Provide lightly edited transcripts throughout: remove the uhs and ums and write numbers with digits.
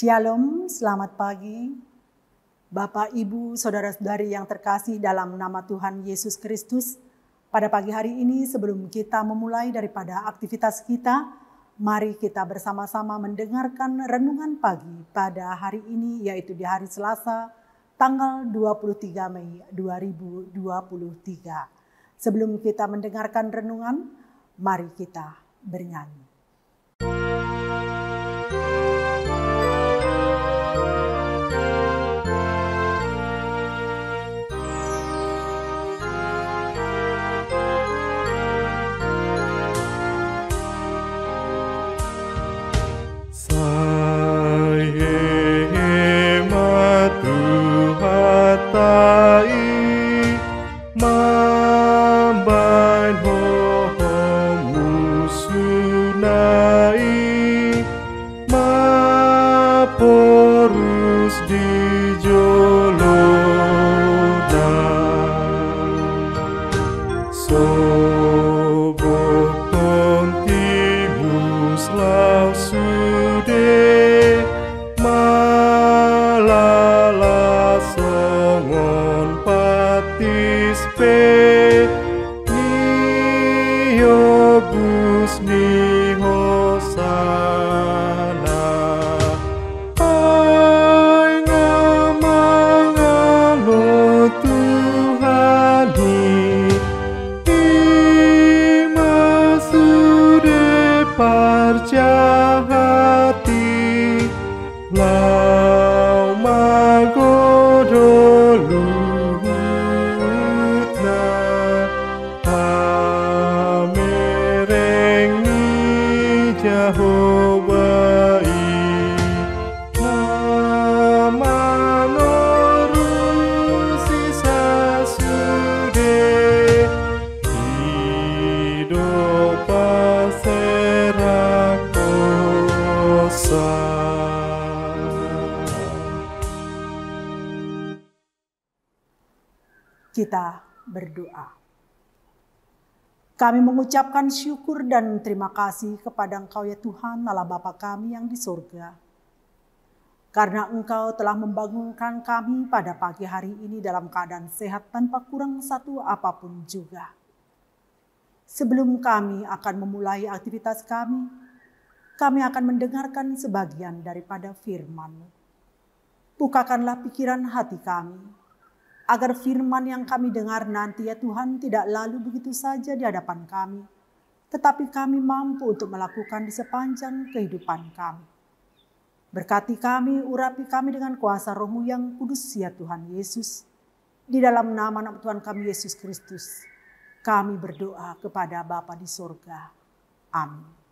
Shalom, selamat pagi. Bapak, Ibu, Saudara-saudari yang terkasih dalam nama Tuhan Yesus Kristus. Pada pagi hari ini sebelum kita memulai daripada aktivitas kita, mari kita bersama-sama mendengarkan renungan pagi pada hari ini, yaitu di hari Selasa, tanggal 23 Mei 2023. Sebelum kita mendengarkan renungan, mari kita bernyanyi. Kita berdoa. Kami mengucapkan syukur dan terima kasih kepada Engkau ya Tuhan, Allah Bapa kami yang di surga. Karena Engkau telah membangunkan kami pada pagi hari ini dalam keadaan sehat tanpa kurang satu apapun juga. Sebelum kami akan memulai aktivitas kami akan mendengarkan sebagian daripada firman-Mu. Bukakanlah pikiran hati kami, agar firman yang kami dengar nanti ya Tuhan tidak lalu begitu saja di hadapan kami, tetapi kami mampu untuk melakukan di sepanjang kehidupan kami. Berkati kami, urapi kami dengan kuasa Roh-Mu yang kudus ya Tuhan Yesus. Di dalam nama Tuhan kami Yesus Kristus, kami berdoa kepada Bapa di surga. Amin.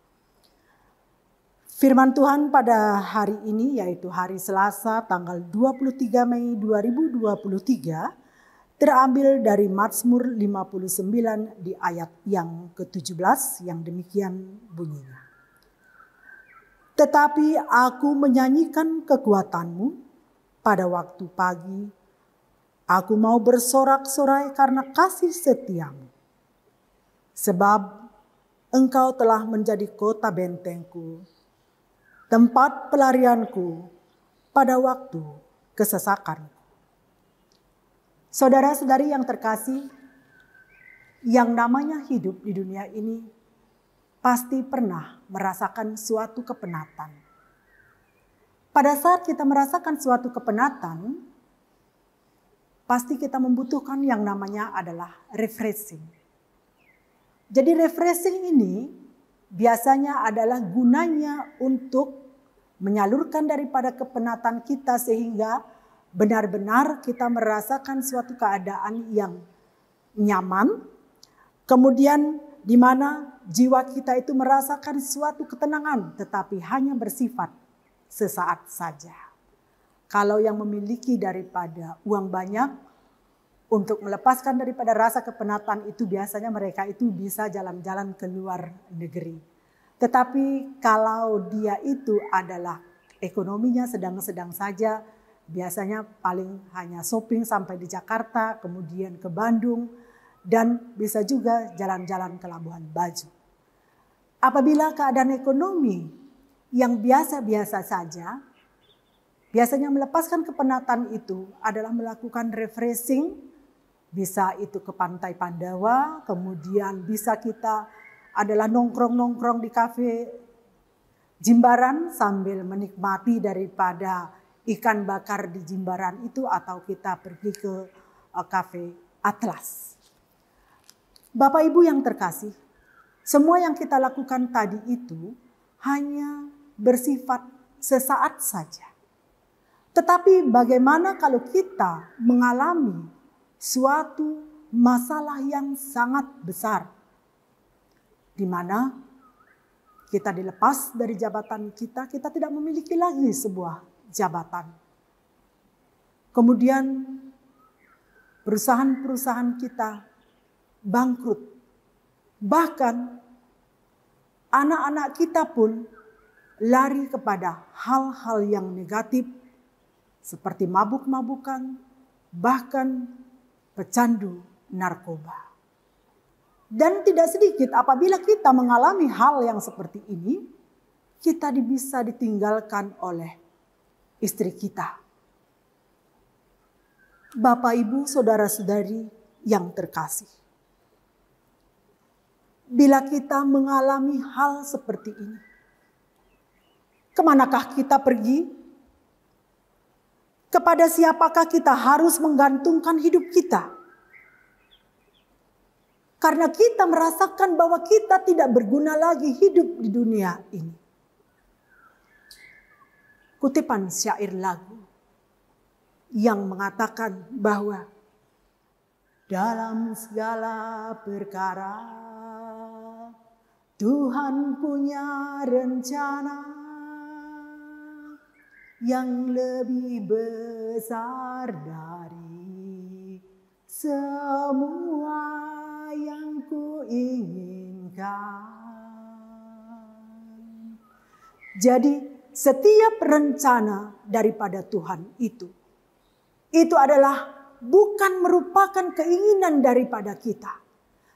Firman Tuhan pada hari ini yaitu hari Selasa tanggal 23 Mei 2023 terambil dari Mazmur 59 di ayat yang ke-17 yang demikian bunyinya. Tetapi aku menyanyikan kekuatan-Mu pada waktu pagi, aku mau bersorak-sorai karena kasih setia-Mu. Sebab Engkau telah menjadi kota bentengku, tempat pelarianku pada waktu kesesakanku. Saudara-saudari yang terkasih, yang namanya hidup di dunia ini pasti pernah merasakan suatu kepenatan. Pada saat kita merasakan suatu kepenatan, pasti kita membutuhkan yang namanya adalah refreshing. Jadi refreshing ini biasanya adalah gunanya untuk menyalurkan daripada kepenatan kita sehingga benar-benar kita merasakan suatu keadaan yang nyaman. Kemudian di mana jiwa kita itu merasakan suatu ketenangan tetapi hanya bersifat sesaat saja. Kalau yang memiliki daripada uang banyak untuk melepaskan daripada rasa kepenatan itu biasanya mereka itu bisa jalan-jalan ke luar negeri. Tetapi kalau dia itu adalah ekonominya sedang-sedang saja, biasanya paling hanya shopping sampai di Jakarta, kemudian ke Bandung, dan bisa juga jalan-jalan ke Labuan Bajo. Apabila keadaan ekonomi yang biasa-biasa saja, Biasanya melepaskan kepenatan itu adalah melakukan refreshing, bisa itu ke Pantai Pandawa, kemudian bisa kita adalah nongkrong-nongkrong di kafe Jimbaran sambil menikmati daripada ikan bakar di Jimbaran itu, atau kita pergi ke kafe Atlas. Bapak Ibu yang terkasih, semua yang kita lakukan tadi itu hanya bersifat sesaat saja. Tetapi bagaimana kalau kita mengalami suatu masalah yang sangat besar, di mana kita dilepas dari jabatan kita tidak memiliki lagi sebuah jabatan. Kemudian perusahaan-perusahaan kita bangkrut. Bahkan anak-anak kita pun lari kepada hal-hal yang negatif seperti mabuk-mabukan, bahkan pecandu narkoba. Dan tidak sedikit apabila kita mengalami hal yang seperti ini, kita bisa ditinggalkan oleh istri kita. Bapak, Ibu, saudara-saudari yang terkasih. Bila kita mengalami hal seperti ini, kemanakah kita pergi? Kepada siapakah kita harus menggantungkan hidup kita? Karena kita merasakan bahwa kita tidak berguna lagi hidup di dunia ini. Kutipan syair lagu yang mengatakan bahwa dalam segala perkara Tuhan punya rencana yang lebih besar dari semua yang kuinginkan. Jadi setiap rencana daripada Tuhan itu adalah bukan merupakan keinginan daripada kita.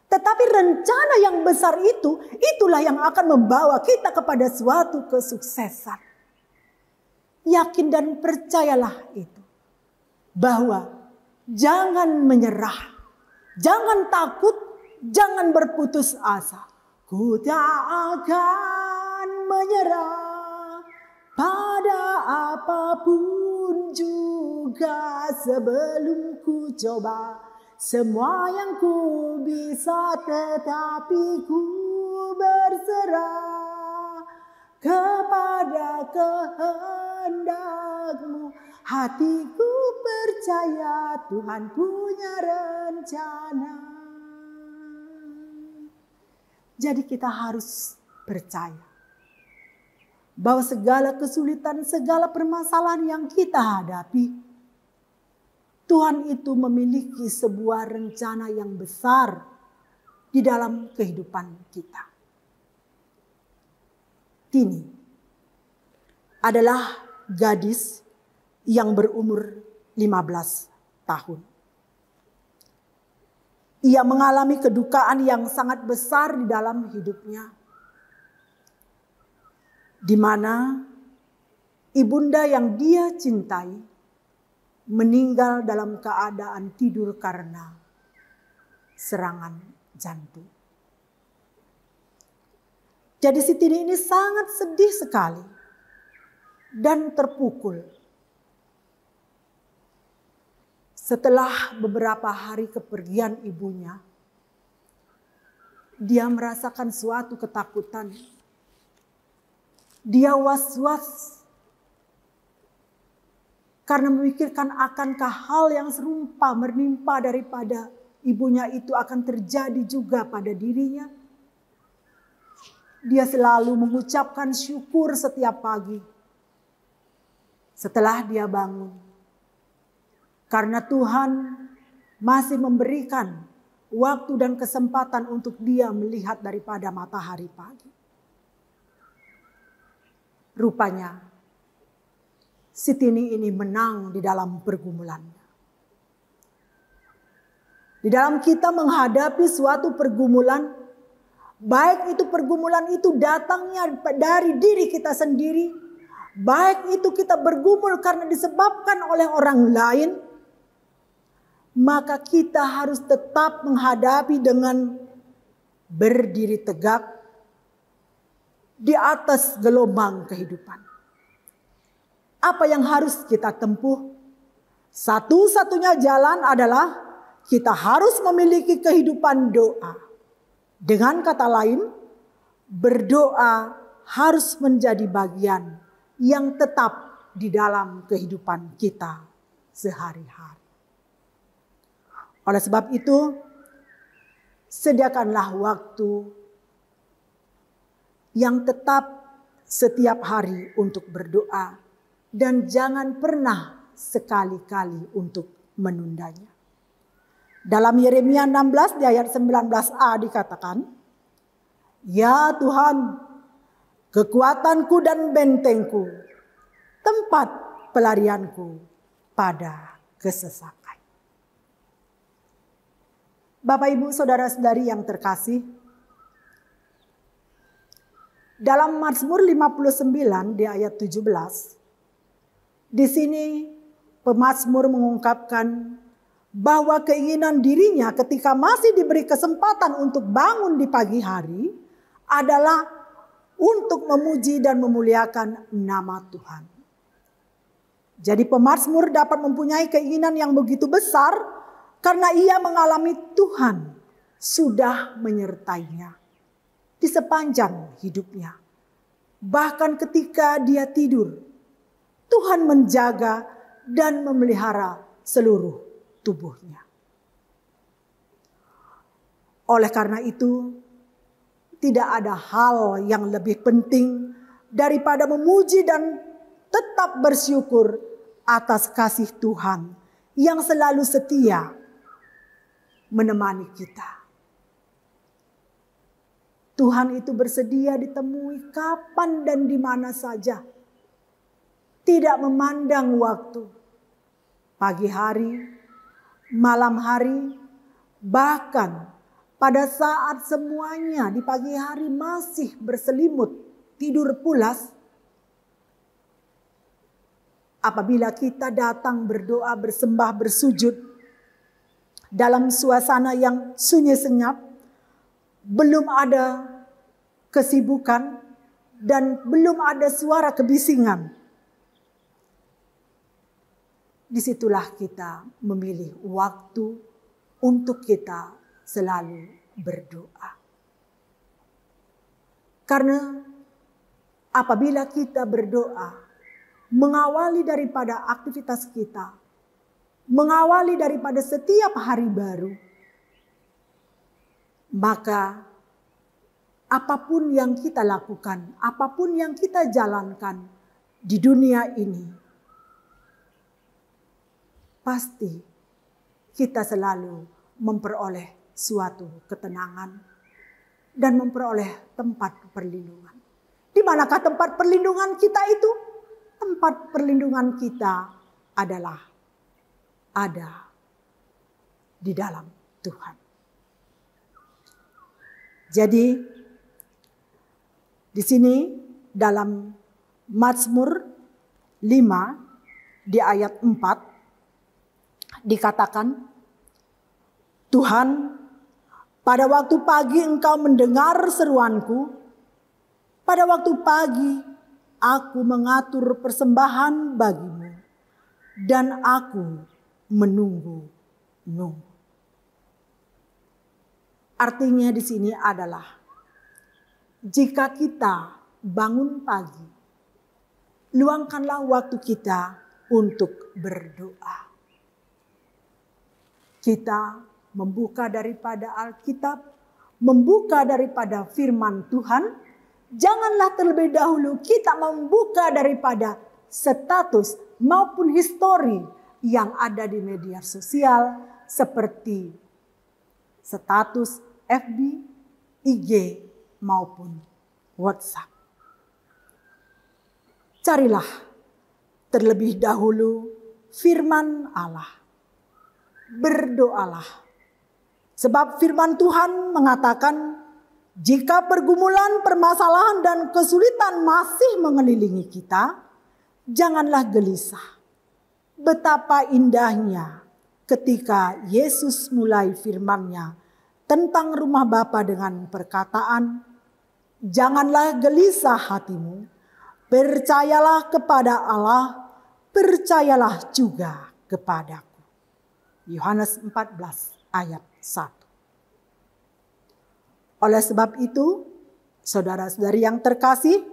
Tetapi rencana yang besar itulah yang akan membawa kita kepada suatu kesuksesan. Yakin dan percayalah itu. Bahwa jangan menyerah. Jangan takut, jangan berputus asa. Ku tak akan menyerah pada apapun juga sebelum ku coba. Semua yang ku bisa, tetapi ku berserah kepada kehendak-Mu. Hatiku percaya Tuhan punya rencana. Jadi kita harus percaya bahwa segala kesulitan, segala permasalahan yang kita hadapi, Tuhan itu memiliki sebuah rencana yang besar di dalam kehidupan kita. Tini adalah gadis yang berumur 15 tahun. Ia mengalami kedukaan yang sangat besar di dalam hidupnya, di mana ibunda yang dia cintai meninggal dalam keadaan tidur karena serangan jantung. Jadi si Tini ini sangat sedih sekali dan terpukul. Setelah beberapa hari kepergian ibunya, dia merasakan suatu ketakutan. Dia was-was karena memikirkan akankah hal yang serupa menimpa daripada ibunya itu akan terjadi juga pada dirinya. Dia selalu mengucapkan syukur setiap pagi setelah dia bangun. Karena Tuhan masih memberikan waktu dan kesempatan untuk dia melihat daripada matahari pagi. Rupanya si Tini ini menang di dalam pergumulannya. Di dalam kita menghadapi suatu pergumulan, baik itu pergumulan itu datangnya dari diri kita sendiri, baik itu kita bergumul karena disebabkan oleh orang lain, maka kita harus tetap menghadapi dengan berdiri tegak di atas gelombang kehidupan. Apa yang harus kita tempuh? Satu-satunya jalan adalah kita harus memiliki kehidupan doa. Dengan kata lain, berdoa harus menjadi bagian yang tetap di dalam kehidupan kita sehari-hari. Oleh sebab itu, sediakanlah waktu yang tetap setiap hari untuk berdoa dan jangan pernah sekali-kali untuk menundanya. Dalam Yeremia 16 di ayat 19a dikatakan, "Ya Tuhan, kekuatanku dan bentengku, tempat pelarianku pada kesesakan." Bapak, Ibu, saudara-saudari yang terkasih, dalam Mazmur 59 di ayat 17, di sini pemazmur mengungkapkan bahwa keinginan dirinya ketika masih diberi kesempatan untuk bangun di pagi hari adalah untuk memuji dan memuliakan nama Tuhan. Jadi pemazmur dapat mempunyai keinginan yang begitu besar karena ia mengalami Tuhan sudah menyertainya di sepanjang hidupnya. Bahkan ketika dia tidur, Tuhan menjaga dan memelihara seluruh tubuhnya. Oleh karena itu, tidak ada hal yang lebih penting daripada memuji dan tetap bersyukur atas kasih Tuhan yang selalu setia menemani kita. Tuhan itu bersedia ditemui kapan dan di mana saja. Tidak memandang waktu. Pagi hari, malam hari, bahkan pada saat semuanya di pagi hari masih berselimut tidur pulas. Apabila kita datang berdoa, bersembah, bersujud dalam suasana yang sunyi senyap, belum ada kesibukan dan belum ada suara kebisingan. Disitulah kita memilih waktu untuk kita selalu berdoa. Karena apabila kita berdoa, mengawali daripada aktivitas kita, mengawali daripada setiap hari baru, maka apapun yang kita lakukan, apapun yang kita jalankan di dunia ini, pasti kita selalu memperoleh suatu ketenangan dan memperoleh tempat perlindungan. Di manakah tempat perlindungan kita itu? Tempat perlindungan kita adalah ada di dalam Tuhan. Jadi di sini dalam Mazmur 5 di ayat 4 dikatakan, "Tuhan, pada waktu pagi Engkau mendengar seruanku, pada waktu pagi aku mengatur persembahan bagimu dan aku menunggu-nunggu." Artinya di sini adalah jika kita bangun pagi, luangkanlah waktu kita untuk berdoa. Kita membuka daripada Alkitab, membuka daripada firman Tuhan. Janganlah terlebih dahulu kita membuka daripada status maupun histori yang ada di media sosial seperti status FB, IG maupun WhatsApp. Carilah terlebih dahulu firman Allah. Berdoalah. Sebab firman Tuhan mengatakan, jika pergumulan, permasalahan dan kesulitan masih mengelilingi kita, janganlah gelisah. Betapa indahnya ketika Yesus mulai firman-Nya tentang rumah Bapa dengan perkataan, janganlah gelisah hatimu, percayalah kepada Allah, percayalah juga kepadaku. Yohanes 14 ayat 1. Oleh sebab itu, saudara-saudari yang terkasih,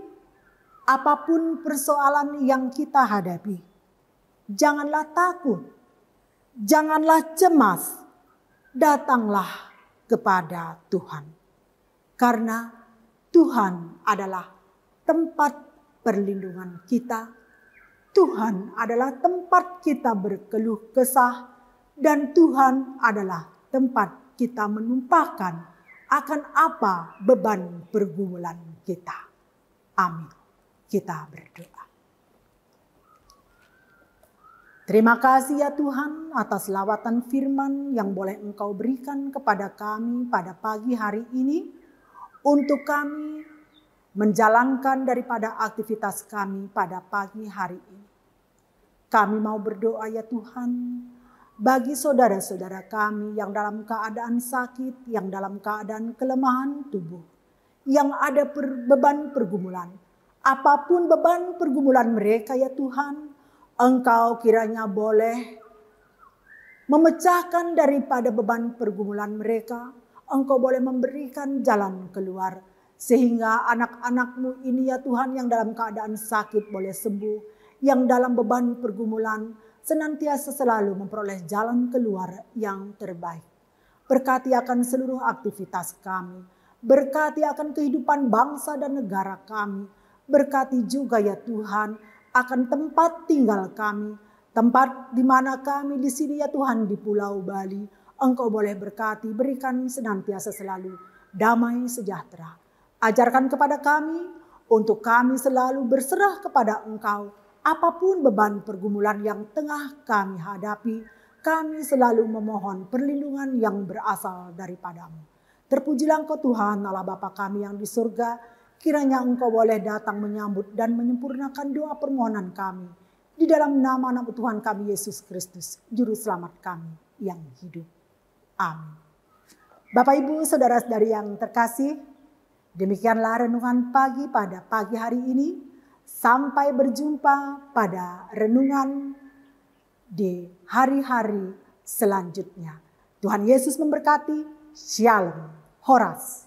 apapun persoalan yang kita hadapi, janganlah takut, janganlah cemas, datanglah kepada Tuhan. Karena Tuhan adalah tempat perlindungan kita. Tuhan adalah tempat kita berkeluh kesah. Dan Tuhan adalah tempat kita menumpahkan akan apa beban pergumulan kita. Amin. Kita berdoa. Terima kasih ya Tuhan atas lawatan firman yang boleh Engkau berikan kepada kami pada pagi hari ini. Untuk kami menjalankan daripada aktivitas kami pada pagi hari ini. Kami mau berdoa ya Tuhan, bagi saudara-saudara kami yang dalam keadaan sakit, yang dalam keadaan kelemahan tubuh, yang ada beban pergumulan. Apapun beban pergumulan mereka ya Tuhan, Engkau kiranya boleh memecahkan daripada beban pergumulan mereka. Engkau boleh memberikan jalan keluar. Sehingga anak-anak-Mu ini ya Tuhan yang dalam keadaan sakit boleh sembuh. Yang dalam beban pergumulan senantiasa selalu memperoleh jalan keluar yang terbaik. Berkati akan seluruh aktivitas kami. Berkati akan kehidupan bangsa dan negara kami. Berkati juga ya Tuhan akan tempat tinggal kami. Tempat di mana kami di sini ya Tuhan di Pulau Bali. Engkau boleh berkati, berikan senantiasa selalu damai sejahtera. Ajarkan kepada kami untuk kami selalu berserah kepada Engkau. Apapun beban pergumulan yang tengah kami hadapi, kami selalu memohon perlindungan yang berasal daripada-Mu. Terpujilah Engkau Tuhan Allah Bapa kami yang di surga. Kiranya Engkau boleh datang menyambut dan menyempurnakan doa permohonan kami. Di dalam nama Tuhan kami Yesus Kristus, Juru Selamat kami yang hidup. Amin. Bapak Ibu saudara-saudari yang terkasih, demikianlah renungan pagi pada pagi hari ini. Sampai berjumpa pada renungan di hari-hari selanjutnya. Tuhan Yesus memberkati. Shalom. Horas.